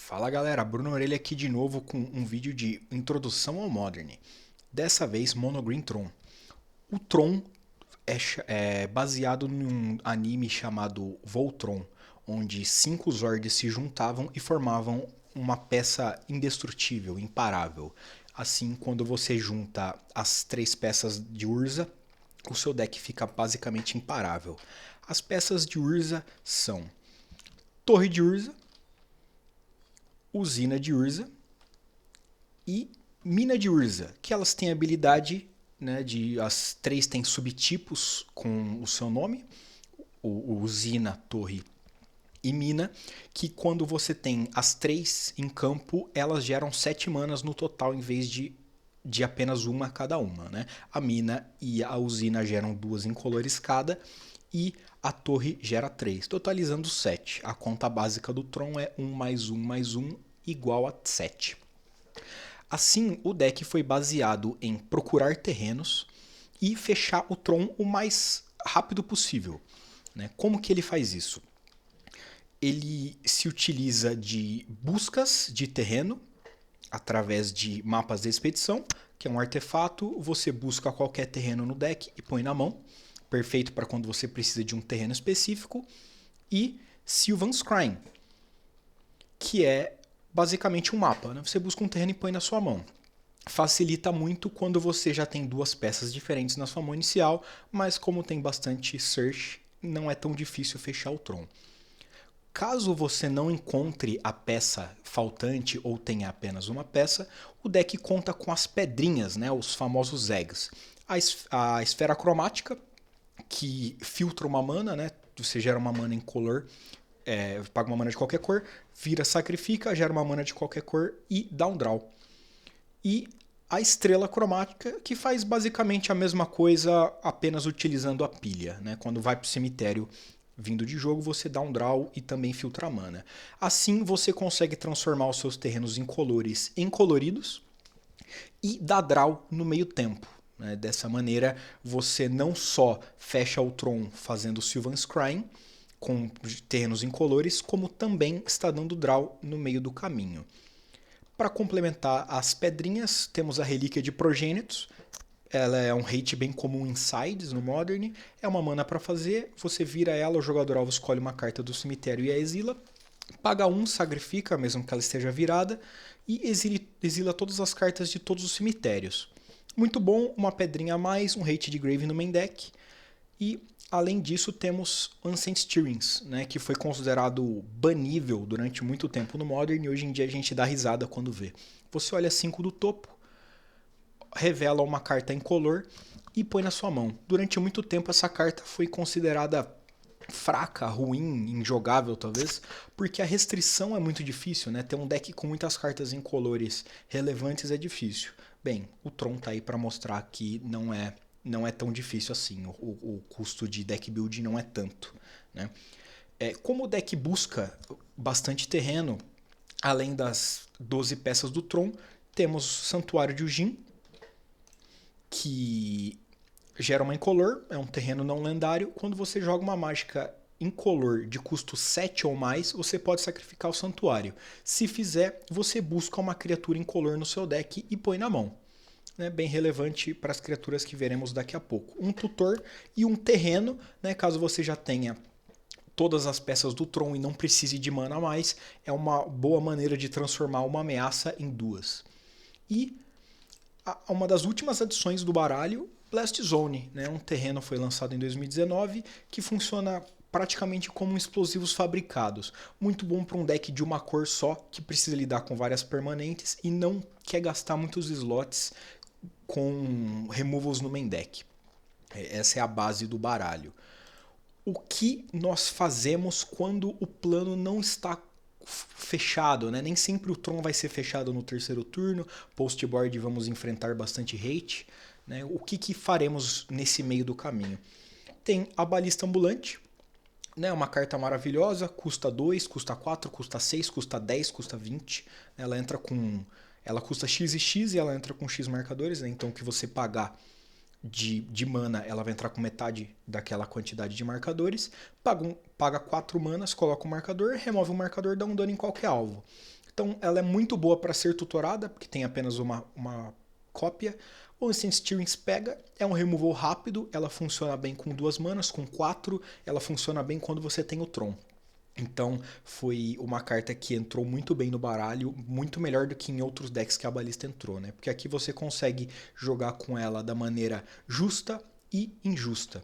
Fala galera, Bruno Orelha aqui de novo com um vídeo de introdução ao Modern. Dessa vez Monogreen Tron. O Tron é baseado num anime chamado Voltron, onde 5 Zords se juntavam e formavam uma peça indestrutível, imparável. Assim, quando você junta as 3 peças de Urza, o seu deck fica basicamente imparável. As peças de Urza são Torre de Urza, Usina de Urza e Mina de Urza, que elas têm habilidade, né, as 3 têm subtipos com o seu nome, o Usina, Torre e Mina, que quando você tem as 3 em campo, elas geram 7 manas no total em vez de apenas uma cada uma. Né? A Mina e a Usina geram 2 incolores cada e a torre gera 3, totalizando 7. A conta básica do Tron é 1 mais 1 mais 1 igual a 7. Assim, o deck foi baseado em procurar terrenos e fechar o Tron o mais rápido possível. Né? Como que ele faz isso? Ele se utiliza de buscas de terreno através de mapas de expedição, que é um artefato. Você busca qualquer terreno no deck e põe na mão. Perfeito para quando você precisa de um terreno específico. E Sylvan's Crime, que é basicamente um mapa. Né? Você busca um terreno e põe na sua mão. Facilita muito quando você já tem 2 peças diferentes na sua mão inicial, mas como tem bastante search, não é tão difícil fechar o Tron. Caso você não encontre a peça faltante ou tenha apenas uma peça, o deck conta com as pedrinhas, né, os famosos eggs. A esfera cromática, que filtra uma mana, né, você gera uma mana incolor, paga uma mana de qualquer cor, vira sacrifica, gera uma mana de qualquer cor e dá um draw. E a estrela cromática, que faz basicamente a mesma coisa, apenas utilizando a pilha. Né? Quando vai para o cemitério vindo de jogo, você dá um draw e também filtra mana. Assim, você consegue transformar os seus terrenos incolores em coloridos e dar draw no meio tempo. Né? Dessa maneira, você não só fecha o Tron fazendo Sylvan's Crime, com terrenos incolores, como também está dando draw no meio do caminho. Para complementar as pedrinhas, temos a Relíquia de Progênitos. Ela é um hate bem comum em sides no Modern. É uma mana para fazer. Você vira ela, o jogador alvo escolhe uma carta do cemitério e a exila. Paga 1, sacrifica, mesmo que ela esteja virada. E exila todas as cartas de todos os cemitérios. Muito bom, uma pedrinha a mais, um hate de Grave no main deck. E além disso temos Ancient Stirrings, né, que foi considerado banível durante muito tempo no Modern e hoje em dia a gente dá risada quando vê. Você olha 5 do topo, revela uma carta incolor e põe na sua mão. Durante muito tempo essa carta foi considerada fraca, ruim, injogável talvez, porque a restrição é muito difícil, né? Ter um deck com muitas cartas incolores relevantes é difícil. Bem, o Tron tá aí para mostrar que não é tão difícil assim. O custo de deck build não é tanto. Né? Como o deck busca bastante terreno, além das 12 peças do Tron, temos Santuário de Ujin, que gera uma incolor, é um terreno não lendário. Quando você joga uma mágica incolor de custo 7 ou mais, você pode sacrificar o santuário. Se fizer, você busca uma criatura incolor no seu deck e põe na mão. Né, bem relevante para as criaturas que veremos daqui a pouco. Um tutor e um terreno, né, caso você já tenha todas as peças do Tron e não precise de mana a mais, é uma boa maneira de transformar uma ameaça em 2. E uma das últimas adições do baralho, Blast Zone, né, um terreno foi lançado em 2019 que funciona praticamente como explosivos fabricados. Muito bom para um deck de uma cor só, que precisa lidar com várias permanentes e não quer gastar muitos slots com removals no main deck. Essa é a base do baralho. O que nós fazemos quando o plano não está fechado, né? Nem sempre o Tron vai ser fechado no terceiro turno. Post-board vamos enfrentar bastante hate. Né? O que faremos nesse meio do caminho? Tem a Balista Ambulante, né? Uma carta maravilhosa, custa 2, custa 4, custa 6, custa 10, custa 20. Ela custa X e X e ela entra com X marcadores, né? Então o que você pagar de mana, ela vai entrar com metade daquela quantidade de marcadores. Paga 4 manas, coloca um marcador, remove o marcador, dá um dano em qualquer alvo. Então ela é muito boa para ser tutorada, porque tem apenas uma cópia. O Ancient Stirrings pega, é um removal rápido, ela funciona bem com 2 manas, com 4, ela funciona bem quando você tem o Tron. Então foi uma carta que entrou muito bem no baralho, muito melhor do que em outros decks que a Balista entrou, né? Porque aqui você consegue jogar com ela da maneira justa e injusta.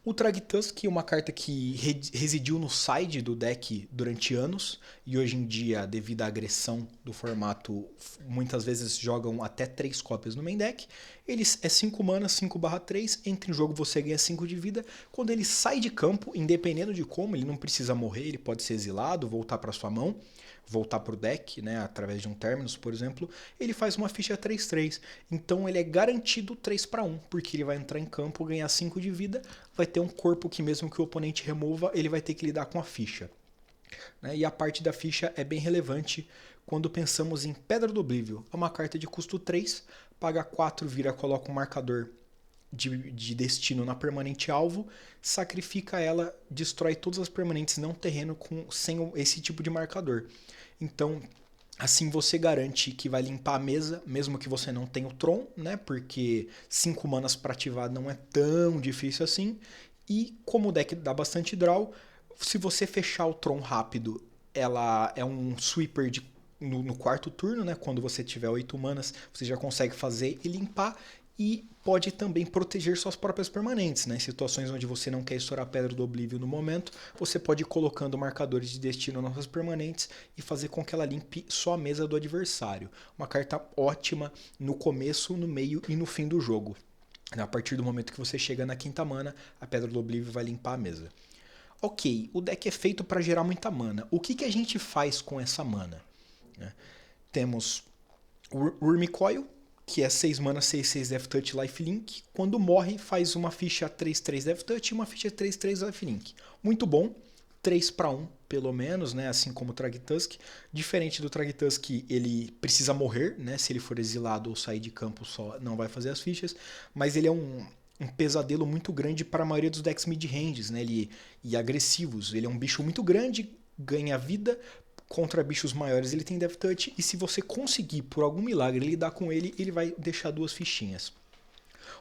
O Thragtusk é uma carta que residiu no side do deck durante anos e hoje em dia, devido à agressão do formato, muitas vezes jogam até 3 cópias no main deck. Ele é 5 mana, 5/3, entra em jogo você ganha 5 de vida. Quando ele sai de campo, independendo de como, ele não precisa morrer, ele pode ser exilado, voltar para sua mão, voltar para o deck, né, através de um Terminus, por exemplo, ele faz uma ficha 3/3. Então ele é garantido 3/1, porque ele vai entrar em campo, ganhar 5 de vida, vai ter um corpo que mesmo que o oponente remova, ele vai ter que lidar com a ficha. Né? E a parte da ficha é bem relevante quando pensamos em Pedra do Oblívio. É uma carta de custo 3, paga 4, vira, coloca um marcador de destino na permanente alvo, sacrifica ela, destrói todas as permanentes não terreno sem esse tipo de marcador. Então, assim você garante que vai limpar a mesa, mesmo que você não tenha o Tron, né? Porque 5 manas para ativar não é tão difícil assim. E como o deck dá bastante draw, se você fechar o Tron rápido, ela é um sweeper no quarto turno, né? Quando você tiver 8 manas, você já consegue fazer e limpar. E pode também proteger suas próprias permanentes, né? Em situações onde você não quer estourar a Pedra do Oblívio no momento, você pode ir colocando marcadores de destino nas suas permanentes e fazer com que ela limpe só a mesa do adversário. Uma carta ótima no começo, no meio e no fim do jogo. A partir do momento que você chega na 5ª mana, a Pedra do Oblívio vai limpar a mesa. Ok, o deck é feito para gerar muita mana. O que a gente faz com essa mana? Temos o Wurmcoil, que é 6 mana, 6/6 Death Touch Lifelink. Quando morre, faz uma ficha 3/3 Death Touch e uma ficha 3/3 Lifelink. Muito bom, 3/1 pelo menos, né? Assim como o Thragtusk. Diferente do Thragtusk, ele precisa morrer, né? Se ele for exilado ou sair de campo, só não vai fazer as fichas. Mas ele é um pesadelo muito grande para a maioria dos decks mid-ranges, né? E agressivos. Ele é um bicho muito grande, ganha vida. Contra bichos maiores ele tem Death Touch, e se você conseguir, por algum milagre, lidar com ele, ele vai deixar 2 fichinhas.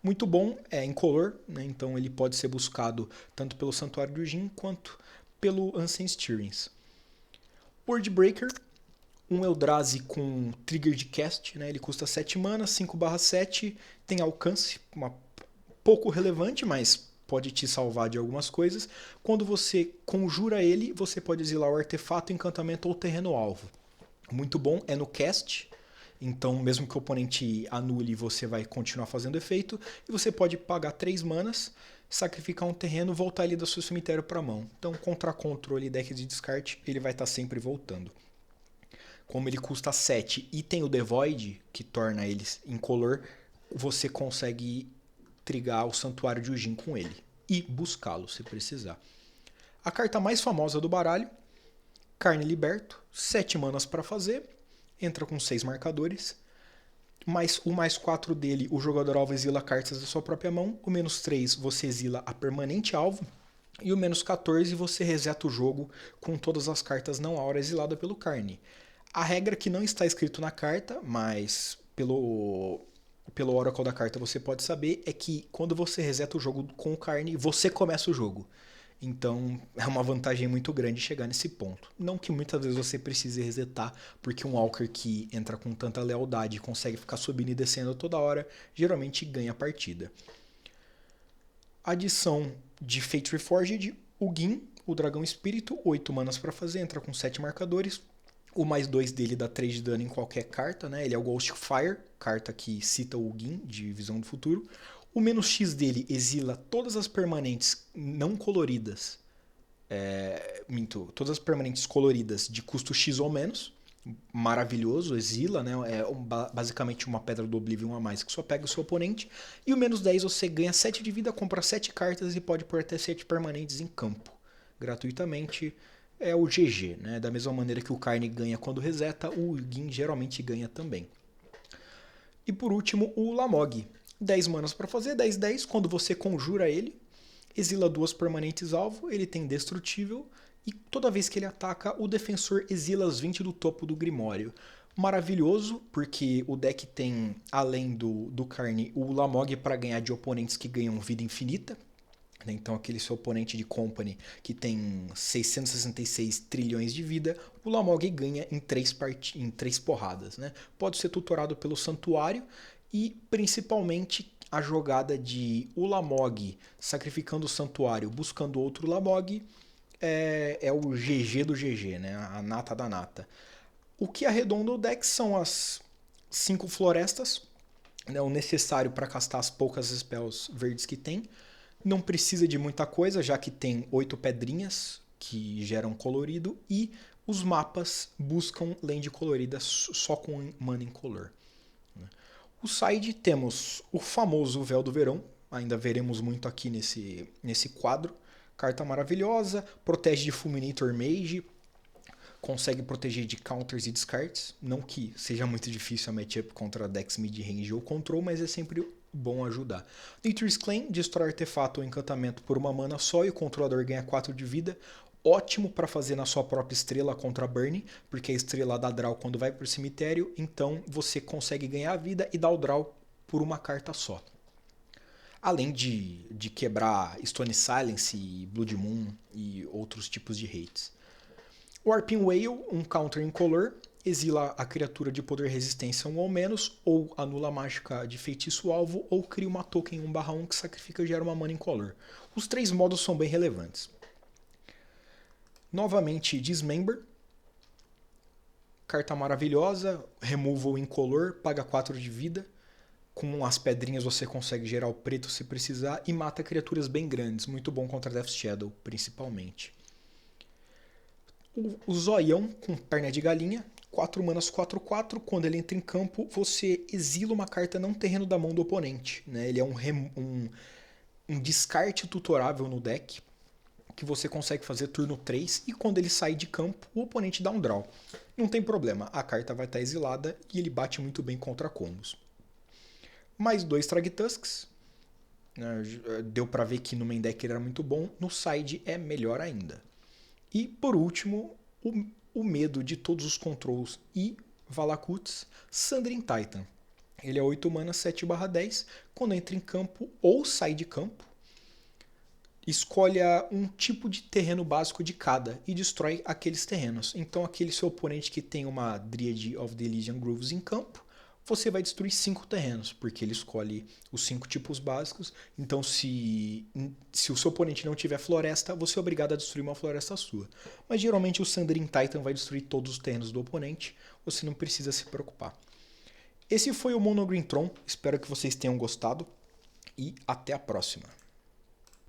Muito bom, é incolor, né? Então ele pode ser buscado tanto pelo Santuário do Jin quanto pelo Ancient Stirrings. Wordbreaker, um Eldrazi com trigger de cast, né? Ele custa 7 mana, 5/7, tem alcance, pouco relevante, mas pode te salvar de algumas coisas. Quando você conjura ele, você pode exilar o artefato, encantamento ou terreno alvo. Muito bom, é no cast, então mesmo que o oponente anule, você vai continuar fazendo efeito. E você pode pagar 3 manas, sacrificar um terreno, voltar ele do seu cemitério para a mão. Então contra controle, deck de descarte, ele vai estar sempre voltando. Como ele custa 7 e tem o The Void, que torna ele incolor, você consegue trigar o Santuário de Ujin com ele e buscá-lo se precisar. A carta mais famosa do baralho, Carne Liberto, 7 manas para fazer, entra com 6 marcadores, mais o mais 4 dele, o jogador alvo exila cartas da sua própria mão, o menos 3 você exila a permanente alvo, e o menos 14 você reseta o jogo com todas as cartas não aura exilada pelo Carne. A regra que não está escrito na carta, mas pelo Oracle da carta você pode saber, é que quando você reseta o jogo com o Carne, você começa o jogo. Então é uma vantagem muito grande chegar nesse ponto. Não que muitas vezes você precise resetar, porque um Walker que entra com tanta lealdade e consegue ficar subindo e descendo toda hora, geralmente ganha a partida. Adição de Fate Reforged, o Gin, o Dragão Espírito, 8 manas para fazer, entra com 7 marcadores. O mais 2 dele dá 3 de dano em qualquer carta, né? Ele é o Ghostfire, carta que cita o Gin, de Visão do Futuro. O menos X dele exila todas as permanentes não coloridas. Todas as permanentes coloridas de custo X ou menos. Maravilhoso, exila, né? É basicamente uma Pedra do Oblivion a mais que só pega o seu oponente. E o menos 10 você ganha 7 de vida, compra 7 cartas e pode pôr até 7 permanentes em campo. Gratuitamente. É o GG, né? Da mesma maneira que o Carne ganha quando reseta, o Gin geralmente ganha também. E por último, o Lamog. 10 manas para fazer, 10/10. Quando você conjura ele, exila 2 permanentes alvo, ele tem destrutível e toda vez que ele ataca, o defensor exila as 20 do topo do Grimório. Maravilhoso, porque o deck tem, além do Carne, o Ulamog para ganhar de oponentes que ganham vida infinita. Então aquele seu oponente de Company que tem 666 trilhões de vida, o Ulamog ganha em 3 porradas. Né? Pode ser tutorado pelo Santuário e principalmente a jogada de Ulamog sacrificando o Santuário, buscando outro Ulamog, é o GG do GG, né? A nata da nata. O que arredonda o deck são as 5 florestas, né? O necessário para castar as poucas spells verdes que tem. Não precisa de muita coisa, já que tem 8 pedrinhas que geram colorido e os mapas buscam land coloridas só com mana incolor. O side temos o famoso Véu do Verão, ainda veremos muito aqui nesse quadro. Carta maravilhosa, protege de Fulminator Mage, consegue proteger de counters e descartes. Não que seja muito difícil a matchup contra decks mid-range ou control, mas é sempre bom ajudar. Nature's Claim, destrói artefato ou encantamento por uma mana só e o controlador ganha 4 de vida. Ótimo para fazer na sua própria estrela contra Burn, porque a estrela dá draw quando vai para o cemitério, então você consegue ganhar a vida e dar o draw por uma carta só. Além de quebrar Stone Silence e Blood Moon e outros tipos de hates. Warping Whale, um counter incolor, exila a criatura de poder resistência 1 ou menos, ou anula a mágica de feitiço alvo, ou cria uma token 1/1 que sacrifica e gera uma mana incolor. Os 3 modos são bem relevantes. Novamente, Dismember. Carta maravilhosa, removal incolor, paga 4 de vida. Com as pedrinhas você consegue gerar o preto se precisar e mata criaturas bem grandes, muito bom contra Death Shadow, principalmente. O Zoião com perna de galinha, 4 manas 4/4, quando ele entra em campo você exila uma carta não terreno da mão do oponente. Né? Ele é um descarte tutorável no deck, que você consegue fazer turno 3 e quando ele sair de campo o oponente dá um draw. Não tem problema, a carta vai estar exilada e ele bate muito bem contra combos. Mais 2 Thragtusks, deu pra ver que no main deck ele era muito bom, no side é melhor ainda. E por último, o medo de todos os controls e Valakuts, Sundering Titan. Ele é 8 mana 7/10, quando entra em campo ou sai de campo, escolha um tipo de terreno básico de cada e destrói aqueles terrenos. Então aquele seu oponente que tem uma Dryad of the Elysian Groves em campo, você vai destruir 5 terrenos, porque ele escolhe os 5 tipos básicos. Então se o seu oponente não tiver floresta, você é obrigado a destruir uma floresta sua. Mas geralmente o Sundering Titan vai destruir todos os terrenos do oponente, você não precisa se preocupar. Esse foi o Mono Green Tron, espero que vocês tenham gostado e até a próxima.